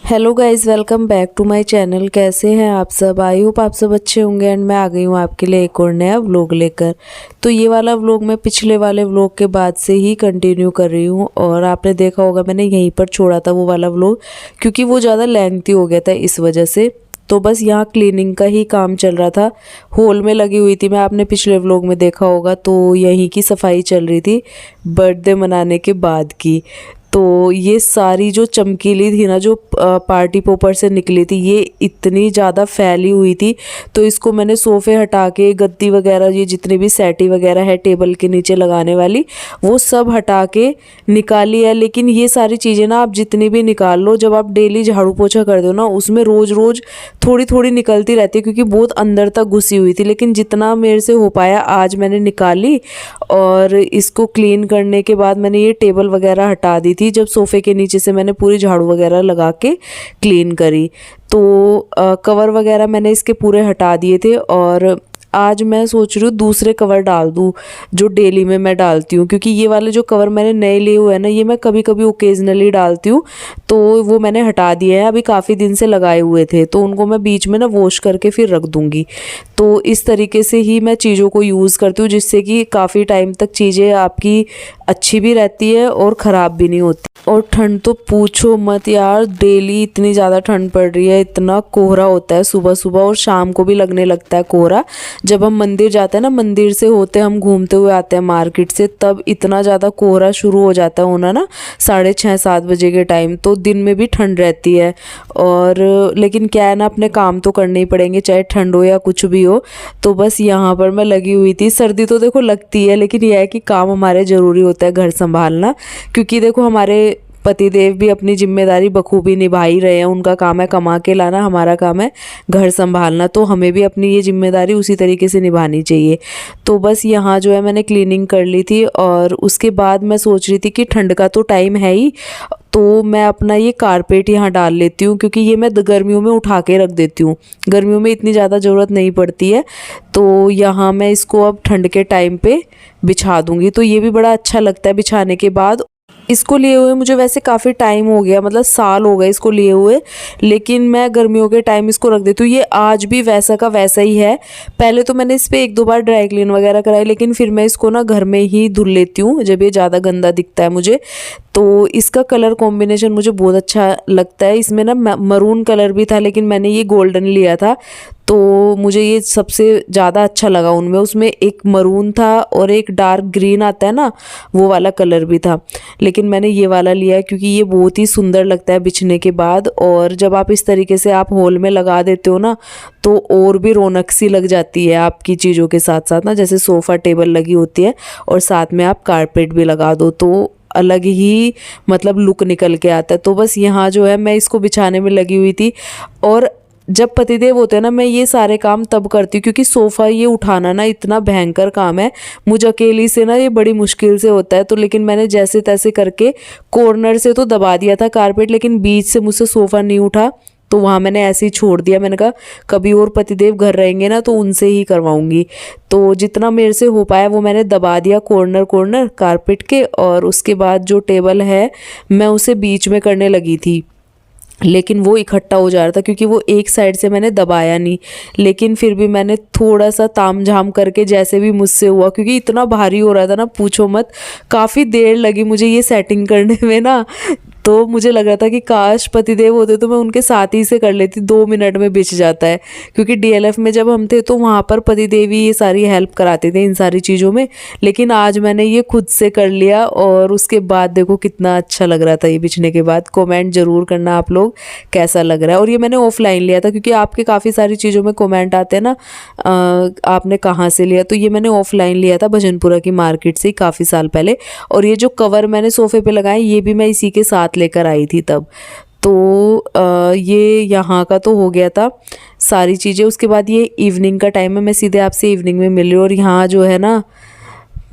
Hello guys, welcome back to my channel. कैसे हैं आप सब? आई होप आप सब अच्छे होंगे। एंड मैं आ गई हूँ आपके लिए एक और नया व्लॉग लेकर। तो ये वाला व्लॉग मैं पिछले वाले व्लॉग के बाद से ही कंटिन्यू कर रही हूँ। और आपने देखा होगा मैंने यहीं पर छोड़ा था वो वाला व्लॉग, क्योंकि वो ज़्यादा लेंथी हो गया था इस वजह से। तो बस यहाँ क्लीनिंग का ही काम चल रहा था, हॉल में लगी हुई थी मैं। आपने पिछले व्लॉग में देखा होगा, तो यहीं की सफाई चल रही थी बर्थडे मनाने के बाद की। तो ये सारी जो चमकीली थी ना, जो पार्टी पोपर से निकली थी, ये इतनी ज़्यादा फैली हुई थी। तो इसको मैंने सोफ़े हटा के, गद्दी वगैरह, ये जितनी भी सेटी वगैरह है टेबल के नीचे लगाने वाली, वो सब हटा के निकाली है। लेकिन ये सारी चीज़ें ना आप जितनी भी निकाल लो, जब आप डेली झाड़ू पोछा कर दो ना, उसमें रोज़ रोज़ थोड़ी थोड़ी निकलती रहती है, क्योंकि बहुत अंदर तक घुसी हुई थी। लेकिन जितना मेरे से हो पाया आज मैंने निकाली। और इसको क्लीन करने के बाद मैंने ये टेबल वगैरह हटा दी थी, जब सोफ़े के नीचे से मैंने पूरी झाड़ू वगैरह लगा के क्लीन करी। तो कवर वगैरह मैंने इसके पूरे हटा दिए थे। और आज मैं सोच रही हूँ दूसरे कवर डाल दूँ जो डेली में मैं डालती हूँ, क्योंकि ये वाले जो कवर मैंने नए लिए हुए हैं ना, ये मैं कभी कभी ओकेजनली डालती हूँ। तो वो मैंने हटा दिए हैं, अभी काफ़ी दिन से लगाए हुए थे, तो उनको मैं बीच में ना वॉश करके फिर रख दूँगी। तो इस तरीके से ही मैं चीज़ों को यूज़ करती हूँ, जिससे कि काफ़ी टाइम तक चीज़ें आपकी अच्छी भी रहती है और ख़राब भी नहीं होती। और ठंड तो पूछो मत यार, डेली इतनी ज़्यादा ठंड पड़ रही है, इतना कोहरा होता है सुबह सुबह, और शाम को भी लगने लगता है कोहरा। जब हम मंदिर जाते हैं ना, मंदिर से होते हम घूमते हुए आते हैं मार्केट से, तब इतना ज़्यादा कोहरा शुरू हो जाता है होना ना 6:30-7 बजे के टाइम। तो दिन में भी ठंड रहती है। और लेकिन क्या है ना, अपने काम तो करने ही पड़ेंगे, चाहे ठंड हो या कुछ भी हो। तो बस यहाँ पर मैं लगी हुई थी। सर्दी तो देखो लगती है, लेकिन यह है कि काम हमारे ज़रूरी होता है घर संभालना, क्योंकि देखो हमारे पतिदेव भी अपनी जिम्मेदारी बखूबी निभा ही रहे हैं। उनका काम है कमा के लाना, हमारा काम है घर संभालना। तो हमें भी अपनी ये जिम्मेदारी उसी तरीके से निभानी चाहिए। तो बस यहाँ जो है मैंने क्लीनिंग कर ली थी। और उसके बाद मैं सोच रही थी कि ठंड का तो टाइम है ही, तो मैं अपना ये कारपेट यहाँ डाल लेती हूँ, क्योंकि ये मैं गर्मियों में उठा के रख देती हूँ। गर्मियों में इतनी ज़्यादा ज़रूरत नहीं पड़ती है। तो यहाँ मैं इसको अब ठंड के टाइम पे बिछा दूँगी। तो ये भी बड़ा अच्छा लगता है बिछाने के बाद। इसको लिए हुए मुझे वैसे काफ़ी टाइम हो गया, मतलब साल हो गए इसको लिए हुए, लेकिन मैं गर्मियों के टाइम इसको रख देती हूँ। ये आज भी वैसा का वैसा ही है। पहले तो मैंने इस पर 1-2 बार ड्राई क्लीन वगैरह कराई, लेकिन फिर मैं इसको ना घर में ही धुल लेती हूँ जब ये ज़्यादा गंदा दिखता है मुझे। तो इसका कलर कॉम्बिनेशन मुझे बहुत अच्छा लगता है। इसमें ना मरून कलर भी था, लेकिन मैंने ये गोल्डन लिया था, तो मुझे ये सबसे ज़्यादा अच्छा लगा उनमें। उसमें एक मरून था और एक डार्क ग्रीन आता है ना, वो वाला कलर भी था। लेकिन मैंने ये वाला लिया है, क्योंकि ये बहुत ही सुंदर लगता है बिछने के बाद। और जब आप इस तरीके से आप हॉल में लगा देते हो ना, तो और भी रौनक सी लग जाती है आपकी चीज़ों के साथ साथ ना। जैसे सोफ़ा टेबल लगी होती है और साथ में आप कारपेट भी लगा दो, तो अलग ही मतलब लुक निकल के आता है। तो बस यहाँ जो है मैं इसको बिछाने में लगी हुई थी। और जब पतिदेव होते हैं ना, मैं ये सारे काम तब करती हूँ, क्योंकि सोफ़ा ये उठाना ना इतना भयंकर काम है। मुझे अकेली से ना ये बड़ी मुश्किल से होता है। तो लेकिन मैंने जैसे तैसे करके कॉर्नर से तो दबा दिया था कारपेट, लेकिन बीच से मुझसे सोफ़ा नहीं उठा। तो वहाँ मैंने ऐसे ही छोड़ दिया। मैंने कहा कभी और पतिदेव घर रहेंगे ना, तो उनसे ही करवाऊँगी। तो जितना मेरे से हो पाया वो मैंने दबा दिया कॉर्नर कॉर्नर कारपेट के। और उसके बाद जो टेबल है मैं उसे बीच में करने लगी थी, लेकिन वो इकट्ठा हो जा रहा था, क्योंकि वो एक साइड से मैंने दबाया नहीं। लेकिन फिर भी मैंने थोड़ा सा तामझाम करके जैसे भी मुझसे हुआ, क्योंकि इतना भारी हो रहा था ना, पूछो मत। काफ़ी देर लगी मुझे ये सेटिंग करने में ना। तो मुझे लग रहा था कि काश पतिदेव होते तो मैं उनके साथ ही से कर लेती, 2 मिनट में बिछ जाता है। क्योंकि डीएलएफ में जब हम थे तो वहाँ पर पतिदेव ही ये सारी हेल्प कराते थे इन सारी चीज़ों में। लेकिन आज मैंने ये खुद से कर लिया, और उसके बाद देखो कितना अच्छा लग रहा था ये बिछने के बाद। कमेंट ज़रूर करना आप लोग कैसा लग रहा है। और ये मैंने ऑफलाइन लिया था, क्योंकि आपके काफ़ी सारी चीज़ों में कमेंट आते हैं ना, आपने कहाँ से लिया। तो ये मैंने ऑफलाइन लिया था भजनपुरा की मार्केट से काफ़ी साल पहले। और ये जो कवर मैंने सोफ़े पे लगाए, ये भी मैं इसी के साथ लेकर आई थी तब। तो ये यहाँ का तो हो गया था सारी चीज़ें। उसके बाद ये इवनिंग का टाइम है, मैं सीधे आपसे इवनिंग में मिल रही हूँ। और यहाँ जो है ना,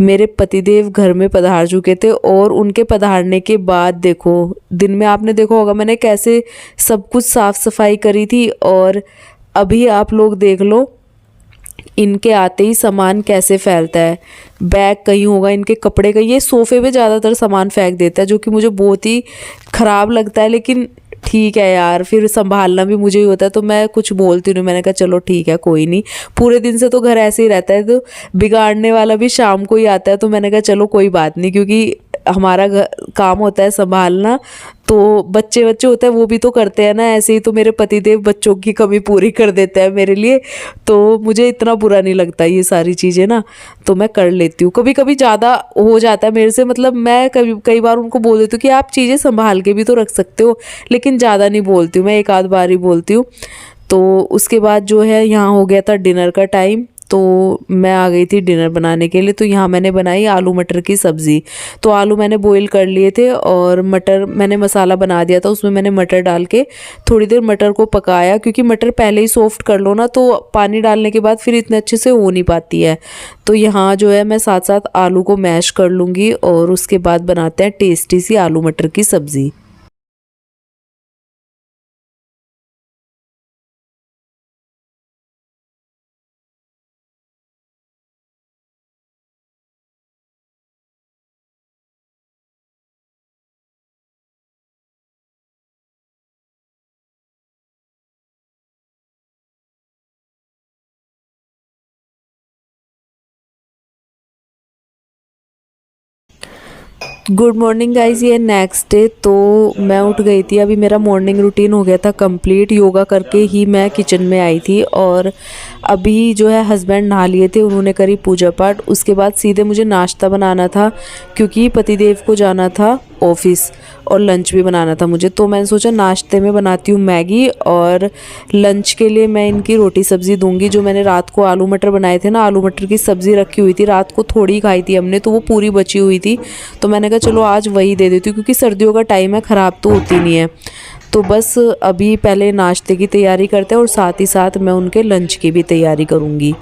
मेरे पतिदेव घर में पधार चुके थे। और उनके पधारने के बाद देखो, दिन में आपने देखा होगा मैंने कैसे सब कुछ साफ़ सफाई करी थी। और अभी आप लोग देख लो इनके आते ही सामान कैसे फैलता है। बैग कहीं होगा, इनके कपड़े कहीं। ये सोफ़े पे ज़्यादातर सामान फेंक देता है, जो कि मुझे बहुत ही ख़राब लगता है। लेकिन ठीक है यार, फिर संभालना भी मुझे ही होता है, तो मैं कुछ बोलती नहीं। मैंने कहा चलो ठीक है कोई नहीं, पूरे दिन से तो घर ऐसे ही रहता है, तो बिगाड़ने वाला भी शाम को ही आता है। तो मैंने कहा चलो कोई बात नहीं, क्योंकि हमारा काम होता है संभालना, तो बच्चे बच्चे होते हैं वो भी तो करते हैं ना। ऐसे ही तो मेरे पतिदेव बच्चों की कमी पूरी कर देते हैं मेरे लिए, तो मुझे इतना बुरा नहीं लगता ये सारी चीज़ें ना, तो मैं कर लेती हूँ। कभी कभी ज़्यादा हो जाता है मेरे से, मतलब मैं कई बार उनको बोल देती हूँ कि आप चीज़ें संभाल के भी तो रख सकते हो, लेकिन ज़्यादा नहीं बोलती हूँ, मैं एक आध बार ही बोलती हूँ। तो उसके बाद जो है यहाँ हो गया था डिनर का टाइम, तो मैं आ गई थी डिनर बनाने के लिए। तो यहाँ मैंने बनाई आलू मटर की सब्ज़ी। तो आलू मैंने बॉईल कर लिए थे और मटर मैंने मसाला बना दिया था, उसमें मैंने मटर डाल के थोड़ी देर मटर को पकाया, क्योंकि मटर पहले ही सॉफ्ट कर लो ना तो पानी डालने के बाद फिर इतने अच्छे से हो नहीं पाती है। तो यहाँ जो है मैं साथ साथ आलू को मैश कर लूँगी और उसके बाद बनाते हैं टेस्टी सी आलू मटर की सब्ज़ी। गुड मॉर्निंग गाइज, ये नेक्स्ट डे। तो मैं उठ गई थी, अभी मेरा मॉर्निंग रूटीन हो गया था कंप्लीट। योगा करके ही मैं किचन में आई थी और अभी जो है हस्बैंड नहा लिए थे, उन्होंने करी पूजा पाठ। उसके बाद सीधे मुझे नाश्ता बनाना था, क्योंकि पतिदेव को जाना था ऑफिस और लंच भी बनाना था मुझे। तो मैंने सोचा नाश्ते में बनाती हूँ मैगी और लंच के लिए मैं इनकी रोटी सब्ज़ी दूंगी। जो मैंने रात को आलू मटर बनाए थे ना, आलू मटर की सब्ज़ी रखी हुई थी, रात को थोड़ी खाई थी हमने, तो वो पूरी बची हुई थी। तो मैंने कहा चलो आज वही दे देती हूँ, क्योंकि सर्दियों का टाइम है, ख़राब तो होती नहीं है। तो बस अभी पहले नाश्ते की तैयारी करते हैं और साथ ही साथ मैं उनके लंच की भी तैयारी करूँगी।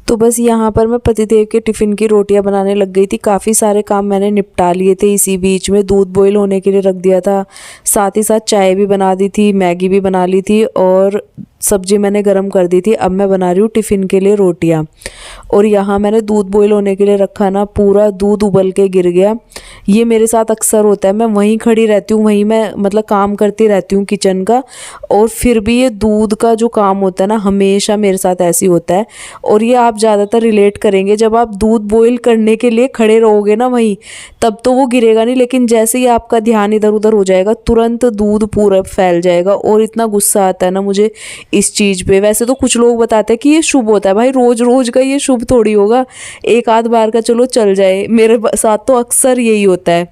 तो बस यहाँ पर मैं पतिदेव के टिफ़िन की रोटियां बनाने लग गई थी। काफ़ी सारे काम मैंने निपटा लिए थे इसी बीच में। दूध बॉईल होने के लिए रख दिया था, साथ ही साथ चाय भी बना दी थी, मैगी भी बना ली थी और सब्जी मैंने गरम कर दी थी। अब मैं बना रही हूँ टिफ़िन के लिए रोटियाँ। और यहाँ मैंने दूध बॉईल होने के लिए रखा ना, पूरा दूध उबल के गिर गया। ये मेरे साथ अक्सर होता है, मैं वहीं खड़ी रहती हूँ, वहीं मैं मतलब काम करती रहती हूँ किचन का, और फिर भी ये दूध का जो काम होता है ना, हमेशा मेरे साथ ऐसे ही होता है। और ये आप ज़्यादातर रिलेट करेंगे, जब आप दूध बॉईल करने के लिए खड़े रहोगे ना वहीं, तब तो वो गिरेगा नहीं, लेकिन जैसे ही आपका ध्यान इधर उधर हो जाएगा, तुरंत दूध पूरा फैल जाएगा। और इतना गुस्सा आता है ना मुझे इस चीज़ पे। वैसे तो कुछ लोग बताते हैं कि ये शुभ होता है, भाई रोज रोज का ये शुभ थोड़ी होगा, एक आध बार का चलो चल जाए, मेरे साथ तो अक्सर यही होता है।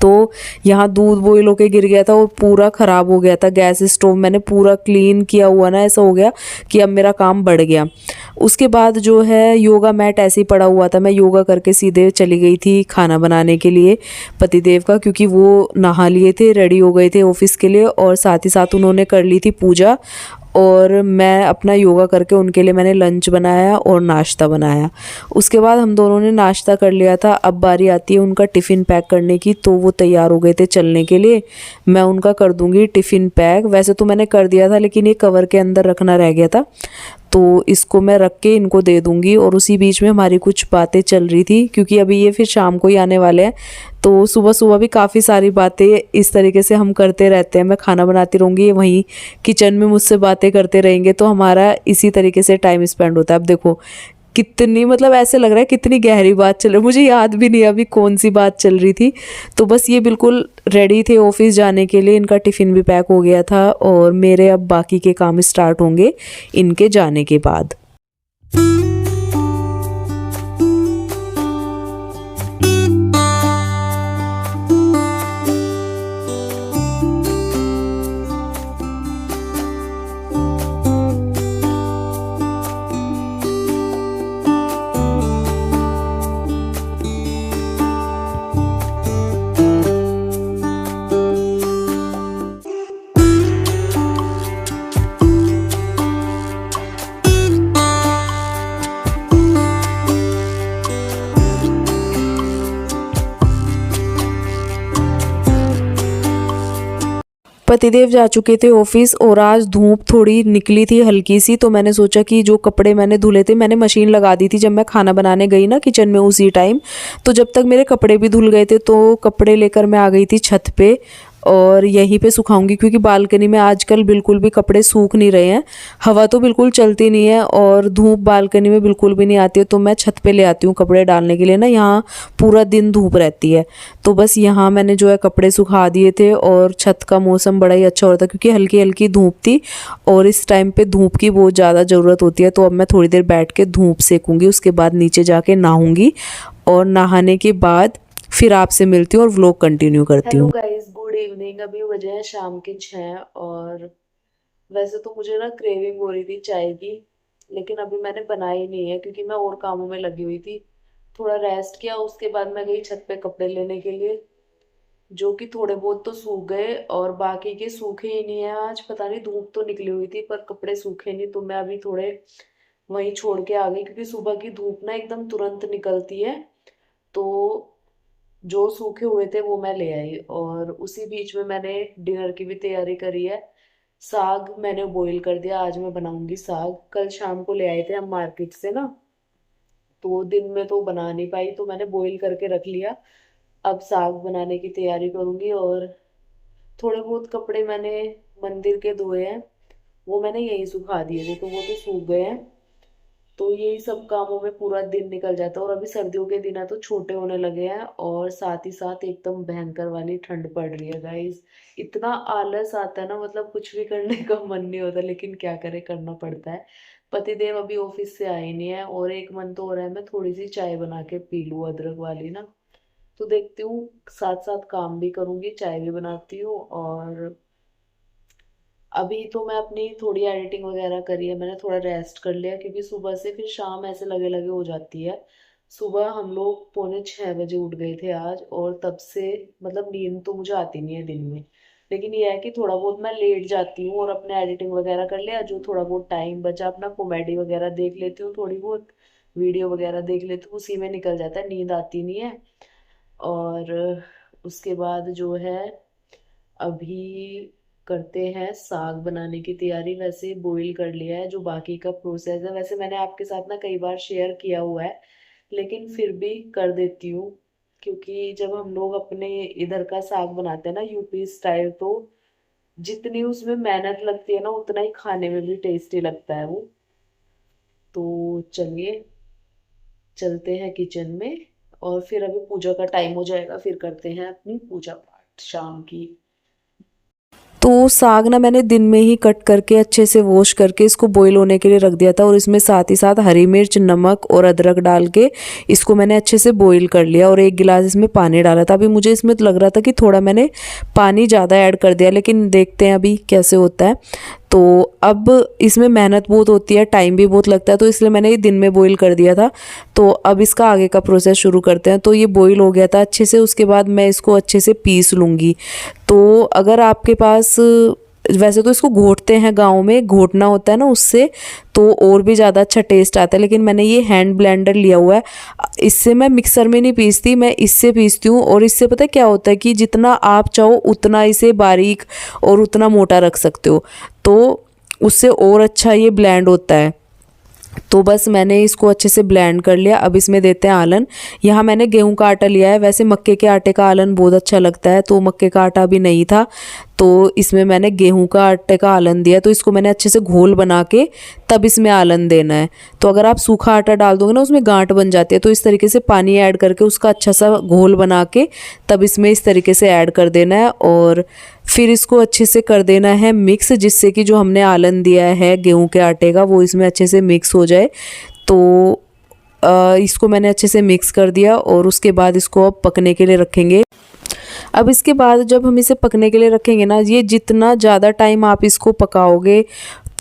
तो यहाँ दूध बॉईल होके गिर गया था और पूरा ख़राब हो गया था। गैस स्टोव मैंने पूरा क्लीन किया हुआ ना, ऐसा हो गया कि अब मेरा काम बढ़ गया। उसके बाद जो है योगा मैट ऐसे ही पड़ा हुआ था, मैं योगा करके सीधे चली गई थी खाना बनाने के लिए पतिदेव का, क्योंकि वो नहा लिए थे, रेडी हो गए थे ऑफिस के लिए, और साथ ही साथ उन्होंने कर ली थी पूजा। और मैं अपना योगा करके उनके लिए मैंने लंच बनाया और नाश्ता बनाया। उसके बाद हम दोनों ने नाश्ता कर लिया था। अब बारी आती है उनका टिफ़िन पैक करने की। तो वो तैयार हो गए थे चलने के लिए, मैं उनका कर दूंगी टिफ़िन पैक। वैसे तो मैंने कर दिया था, लेकिन ये कवर के अंदर रखना रह गया था, तो इसको मैं रख के इनको दे दूंगी। और उसी बीच में हमारी कुछ बातें चल रही थी, क्योंकि अभी ये फिर शाम को ही आने वाले हैं, तो सुबह सुबह भी काफ़ी सारी बातें इस तरीके से हम करते रहते हैं। मैं खाना बनाती रहूँगी, ये वहीं किचन में मुझसे बातें करते रहेंगे, तो हमारा इसी तरीके से टाइम स्पेंड होता है। अब देखो कितनी, मतलब ऐसे लग रहा है कितनी गहरी बात चल रही है, मुझे याद भी नहीं अभी कौन सी बात चल रही थी। तो बस ये बिल्कुल रेडी थे ऑफिस जाने के लिए, इनका टिफ़िन भी पैक हो गया था और मेरे अब बाकी के काम स्टार्ट होंगे इनके जाने के बाद। पतिदेव जा चुके थे ऑफिस और आज धूप थोड़ी निकली थी हल्की सी, तो मैंने सोचा कि जो कपड़े मैंने धुले थे, मैंने मशीन लगा दी थी जब मैं खाना बनाने गई ना किचन में उसी टाइम। तो जब तक मेरे कपड़े भी धुल गए थे, तो कपड़े लेकर मैं आ गई थी छत पे और यहीं पे सुखाऊंगी, क्योंकि बालकनी में आजकल बिल्कुल भी कपड़े सूख नहीं रहे हैं। हवा तो बिल्कुल चलती नहीं है और धूप बालकनी में बिल्कुल भी नहीं आती है। तो मैं छत पे ले आती हूँ कपड़े डालने के लिए ना, यहाँ पूरा दिन धूप रहती है। तो बस यहाँ मैंने जो है कपड़े सुखा दिए थे और छत का मौसम बड़ा ही अच्छा हो रहा था, क्योंकि हल्की हल्की धूप थी और इस टाइम पे धूप की बहुत ज़्यादा ज़रूरत होती है। तो अब मैं थोड़ी देर बैठ के धूप सेकूँगी, उसके बाद नीचे जाके नहाऊँगी और नहाने के बाद फिर आपसे मिलती हूँ और व्लॉग कंटिन्यू करती हूँ। Hello guys, good evening. अभी बजे हैं शाम के 6 और वैसे तो मुझे ना क्रेविंग हो रही थी चाय की, लेकिन अभी मैंने बनाई नहीं है क्योंकि मैं और कामों में लगी हुई थी। थोड़ा रेस्ट किया, उसके बाद मैं गई छत पे कपड़े लेने के लिए, जो कि थोड़े बहुत तो सूख गए और बाकी के सूखे ही नहीं है। आज पता नहीं, धूप तो निकली हुई थी पर कपड़े सूखे नहीं, तो मैं अभी थोड़े वहीं छोड़ के आ गई, क्योंकि सुबह की धूप ना एकदम तुरंत निकलती है। तो जो सूखे हुए थे वो मैं ले आई और उसी बीच में मैंने डिनर की भी तैयारी करी है। साग मैंने बॉईल कर दिया, आज मैं बनाऊंगी साग। कल शाम को ले आए थे हम मार्केट से ना, तो दिन में तो बना नहीं पाई, तो मैंने बॉईल करके रख लिया। अब साग बनाने की तैयारी करूंगी। और थोड़े बहुत कपड़े मैंने मंदिर के धोए हैं, वो मैंने यही सुखा दिए थे, तो वो तो सूख गए हैं। तो यही सब कामों में पूरा दिन निकल जाता है। और अभी सर्दियों के दिन है तो छोटे होने लगे हैं और साथ ही साथ एकदम भयंकर वाली ठंड पड़ रही है गाइस। इतना आलस आता है ना, मतलब कुछ भी करने का मन नहीं होता, लेकिन क्या करे, करना पड़ता है। पतिदेव अभी ऑफिस से आए नहीं है और एक मन तो हो रहा है मैं थोड़ी सी चाय बना के पी लूँ, अदरक वाली ना। तो देखती हूँ, साथ साथ काम भी करूंगी, चाय भी बनाती हूँ। और अभी तो मैं अपनी थोड़ी एडिटिंग वगैरह करी है, मैंने थोड़ा रेस्ट कर लिया, क्योंकि सुबह से फिर शाम ऐसे लगे लगे हो जाती है। सुबह हम लोग 5:45 उठ गए थे आज, और तब से मतलब नींद तो मुझे आती नहीं है दिन में, लेकिन यह है कि थोड़ा बहुत मैं लेट जाती हूँ और अपने एडिटिंग वगैरह कर लिया, जो थोड़ा बहुत टाइम बचा अपना कॉमेडी वगैरह देख लेती हूँ, थोड़ी बहुत वीडियो वगैरह देख लेती हूँ, उसी में निकल जाता है, नींद आती नहीं है। और उसके बाद जो है, अभी करते हैं साग बनाने की तैयारी। वैसे बॉईल कर लिया है, जो बाकी का प्रोसेस है वैसे मैंने आपके साथ ना कई बार शेयर किया हुआ है, लेकिन फिर भी कर देती हूँ। क्योंकि जब हम लोग अपने इधर का साग बनाते हैं ना, यूपी स्टाइल, तो जितनी उसमें मेहनत लगती है ना, उतना ही खाने में भी टेस्टी लगता है वो। तो चलिए, चलते हैं किचन में, और फिर अभी पूजा का टाइम हो जाएगा, फिर करते हैं अपनी पूजा पाठ शाम की। तो साग ना मैंने दिन में ही कट करके अच्छे से वॉश करके इसको बॉईल होने के लिए रख दिया था, और इसमें साथ ही साथ हरी मिर्च, नमक और अदरक डाल के इसको मैंने अच्छे से बॉईल कर लिया, और 1 गिलास इसमें पानी डाला था। अभी मुझे इसमें तो लग रहा था कि थोड़ा मैंने पानी ज़्यादा ऐड कर दिया, लेकिन देखते हैं अभी कैसे होता है। तो अब इसमें मेहनत बहुत होती है, टाइम भी बहुत लगता है, तो इसलिए मैंने ये दिन में बॉईल कर दिया था। तो अब इसका आगे का प्रोसेस शुरू करते हैं। तो ये बॉईल हो गया था अच्छे से, उसके बाद मैं इसको अच्छे से पीस लूँगी। तो अगर आपके पास, वैसे तो इसको घोटते हैं, गाँव में घोटना होता है ना उससे, तो और भी ज़्यादा अच्छा टेस्ट आता है, लेकिन मैंने ये हैंड ब्लेंडर लिया हुआ है। इससे मैं मिक्सर में नहीं पीसती, मैं इससे पीसती हूँ। और इससे पता है क्या होता है कि जितना आप चाहो उतना इसे बारीक और उतना मोटा रख सकते हो, तो उससे और अच्छा ये ब्लेंड होता है। तो बस मैंने इसको अच्छे से ब्लेंड कर लिया। अब इसमें देते हैं आलन। यहाँ मैंने गेहूं का आटा लिया है, वैसे मक्के के आटे का आलन बहुत अच्छा लगता है, तो मक्के का आटा भी नहीं था, तो इसमें मैंने गेहूं का आटे का आलन दिया। तो इसको मैंने अच्छे से घोल बना के तब इसमें आलन देना है। तो अगर आप सूखा आटा डाल दोगे ना, उसमें गांठ बन जाती है, तो इस तरीके से पानी ऐड करके उसका अच्छा सा घोल बना के तब इसमें इस तरीके से ऐड कर देना है, और फिर इसको अच्छे से कर देना है मिक्स, जिससे कि जो हमने आलन दिया है गेहूं के आटे का वो इसमें अच्छे से मिक्स हो जाए। तो इसको मैंने अच्छे से मिक्स कर दिया, और उसके बाद इसको अब पकने के लिए रखेंगे। अब इसके बाद जब हम इसे पकने के लिए रखेंगे ना, ये जितना ज़्यादा टाइम आप इसको पकाओगे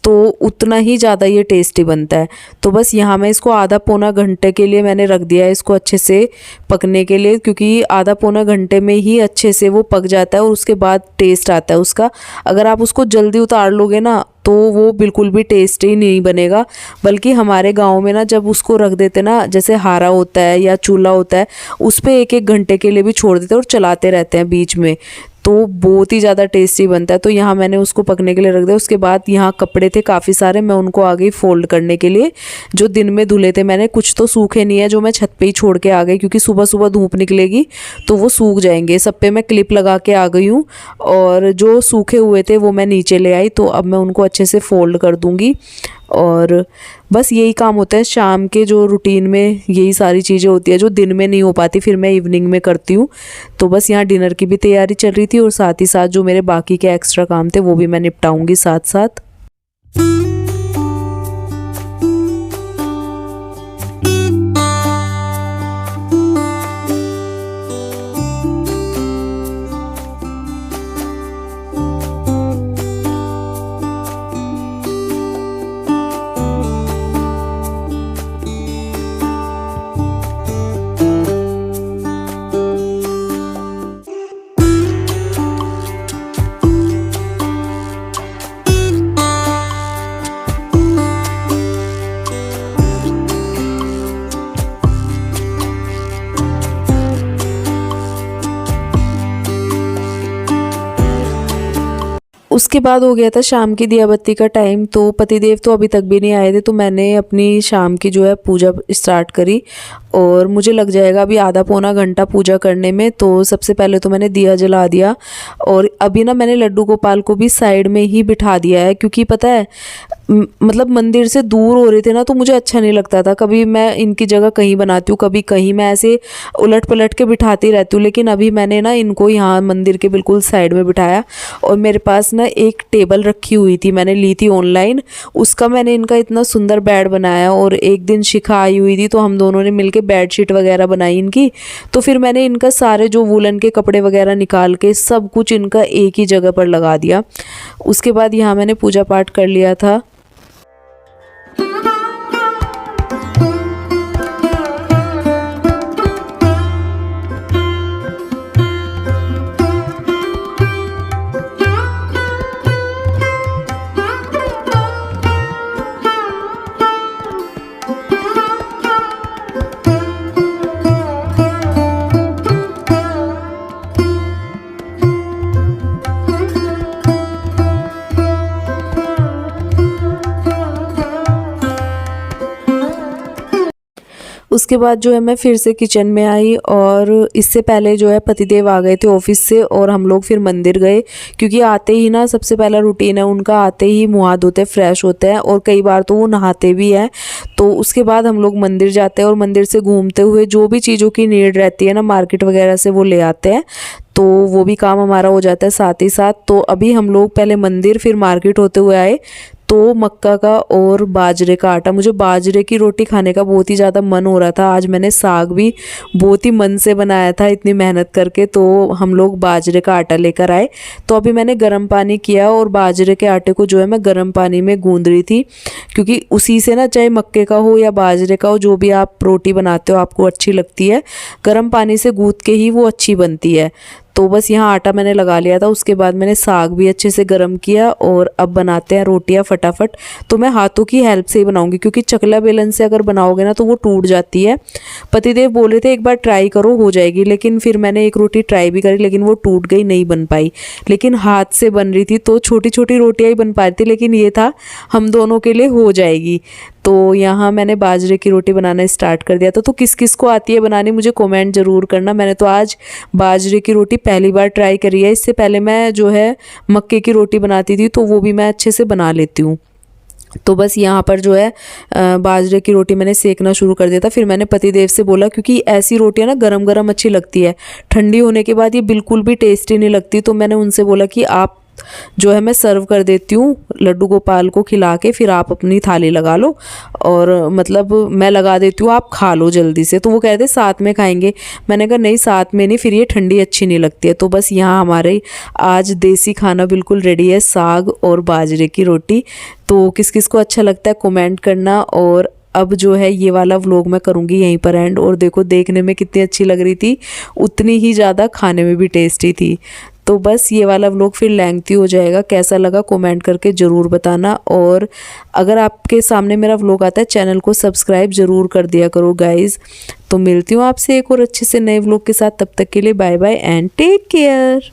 तो उतना ही ज़्यादा ये टेस्टी बनता है। तो बस यहाँ मैं इसको आधा पौना घंटे के लिए मैंने रख दिया है इसको अच्छे से पकने के लिए, क्योंकि आधा पौना घंटे में ही अच्छे से वो पक जाता है और उसके बाद टेस्ट आता है उसका। अगर आप उसको जल्दी उतार लोगे ना तो वो बिल्कुल भी टेस्टी नहीं बनेगा। बल्कि हमारे गांव में ना जब उसको रख देते ना, जैसे हारा होता है या चूल्हा होता है, उस पे 1-1 घंटे के लिए भी छोड़ देते हैं और चलाते रहते हैं बीच में। तो तो बहुत ही ज़्यादा टेस्टी बनता है। तो यहाँ मैंने उसको पकने के लिए रख दिया। उसके बाद यहाँ कपड़े थे काफ़ी सारे, मैं उनको आ गई फोल्ड करने के लिए। जो दिन में धुले थे मैंने, कुछ तो सूखे नहीं है जो मैं छत पे ही छोड़ के आ गई, क्योंकि सुबह सुबह धूप निकलेगी तो वो सूख जाएंगे। सब पे मैं क्लिप लगा के आ गई हूँ, और जो सूखे हुए थे वो मैं नीचे ले आई। तो अब मैं उनको अच्छे से फोल्ड कर दूँगी। और बस यही काम होता है शाम के जो रूटीन में, यही सारी चीज़ें होती है जो दिन में नहीं हो पाती, फिर मैं इवनिंग में करती हूँ। तो बस यहाँ डिनर की भी तैयारी चल रही थी, और साथ ही साथ जो मेरे बाकी के एक्स्ट्रा काम थे वो भी मैं निपटाऊंगी साथ साथ। उसके बाद हो गया था शाम की दिया बत्ती का टाइम। तो पतिदेव तो अभी तक भी नहीं आए थे, तो मैंने अपनी शाम की जो है पूजा स्टार्ट करी, और मुझे लग जाएगा अभी आधा पौना घंटा पूजा करने में। तो सबसे पहले तो मैंने दिया जला दिया, और अभी ना मैंने लड्डू गोपाल को भी साइड में ही बिठा दिया है, क्योंकि पता है मतलब मंदिर से दूर हो रहे थे ना, तो मुझे अच्छा नहीं लगता था। कभी मैं इनकी जगह कहीं बनाती हूँ, कभी कहीं, मैं ऐसे उलट पलट के बिठाती रहती हूँ। लेकिन अभी मैंने ना इनको यहाँ मंदिर के बिल्कुल साइड में बिठाया। और मेरे पास ना एक टेबल रखी हुई थी, मैंने ली थी ऑनलाइन, उसका मैंने इनका इतना सुंदर बेड बनाया। और एक दिन शिखा आई हुई थी, तो हम दोनों ने मिलके बेडशीट वगैरह बनाई इनकी। तो फिर मैंने इनका सारे जो वूलन के कपड़े वगैरह निकाल के सब कुछ इनका एक ही जगह पर लगा दिया। उसके बाद यहाँ मैंने पूजा पाठ कर लिया था। उसके बाद जो है मैं फिर से किचन में आई, और इससे पहले जो है पतिदेव आ गए थे ऑफिस से, और हम लोग फिर मंदिर गए। क्योंकि आते ही ना सबसे पहला रूटीन है उनका, आते ही मुँह हाथ धोते फ्रेश होते हैं, और कई बार तो वो नहाते भी हैं। तो उसके बाद हम लोग मंदिर जाते हैं, और मंदिर से घूमते हुए जो भी चीज़ों की नीड रहती है ना मार्केट वगैरह से, वो ले आते हैं। तो वो भी काम हमारा हो जाता है साथ ही साथ। तो अभी हम लोग पहले मंदिर फिर मार्केट होते हुए आए। तो मक्का का और बाजरे का आटा, मुझे बाजरे की रोटी खाने का बहुत ही ज़्यादा मन हो रहा था। आज मैंने साग भी बहुत ही मन से बनाया था, इतनी मेहनत करके। तो हम लोग बाजरे का आटा लेकर आए। तो अभी मैंने गर्म पानी किया, और बाजरे के आटे को जो है मैं गर्म पानी में गूंद रही थी, क्योंकि उसी से ना, चाहे मक्के का हो या बाजरे का हो, जो भी आप रोटी बनाते हो आपको अच्छी लगती है, गर्म पानी से गूंद के ही वो अच्छी बनती है। तो बस यहाँ आटा मैंने लगा लिया था। उसके बाद मैंने साग भी अच्छे से गर्म किया, और अब बनाते हैं रोटियाँ फटाफट। तो मैं हाथों की हेल्प से ही बनाऊंगी, क्योंकि चकला बेलन से अगर बनाओगे ना तो वो टूट जाती है। पतिदेव बोल रहे थे एक बार ट्राई करो, हो जाएगी। लेकिन फिर मैंने एक रोटी ट्राई भी करी, लेकिन वो टूट गई, नहीं बन पाई। लेकिन हाथ से बन रही थी तो छोटी छोटी रोटियाँ ही बन पा रही थी, लेकिन ये था हम दोनों के लिए हो जाएगी। तो यहाँ मैंने बाजरे की रोटी बनाना स्टार्ट कर दिया था। तो किस किस को आती है बनानी मुझे कमेंट ज़रूर करना। मैंने तो आज बाजरे की रोटी पहली बार ट्राई करी है। इससे पहले मैं जो है मक्के की रोटी बनाती थी, तो वो भी मैं अच्छे से बना लेती हूँ। तो बस यहाँ पर जो है बाजरे की रोटी मैंने सेकना शुरू कर दिया था। फिर मैंने पतिदेव से बोला, क्योंकि ऐसी रोटियाँ ना गरम गरम अच्छी लगती है, ठंडी होने के बाद ये बिल्कुल भी टेस्टी नहीं लगती। तो मैंने उनसे बोला कि आप जो है मैं सर्व कर देती हूँ लड्डू गोपाल को खिला के, फिर आप अपनी थाली लगा लो, और मतलब मैं लगा देती हूँ, आप खा लो जल्दी से। तो वो कहते साथ में खाएंगे। मैंने कहा नहीं, साथ में नहीं, फिर ये ठंडी अच्छी नहीं लगती है। तो बस यहाँ हमारे आज देसी खाना बिल्कुल रेडी है, साग और बाजरे की रोटी। तो किस किस को अच्छा लगता है कमेंट करना। और अब जो है ये वाला व्लॉग मैं करूँगी यहीं पर एंड। और देखो देखने में कितनी अच्छी लग रही थी, उतनी ही ज़्यादा खाने में भी टेस्टी थी। तो बस ये वाला व्लॉग फिर लेंथी हो जाएगा। कैसा लगा कमेंट करके ज़रूर बताना। और अगर आपके सामने मेरा व्लॉग आता है, चैनल को सब्सक्राइब ज़रूर कर दिया करो गाइज़। तो मिलती हूँ आपसे एक और अच्छे से नए व्लॉग के साथ। तब तक के लिए bye bye and take care.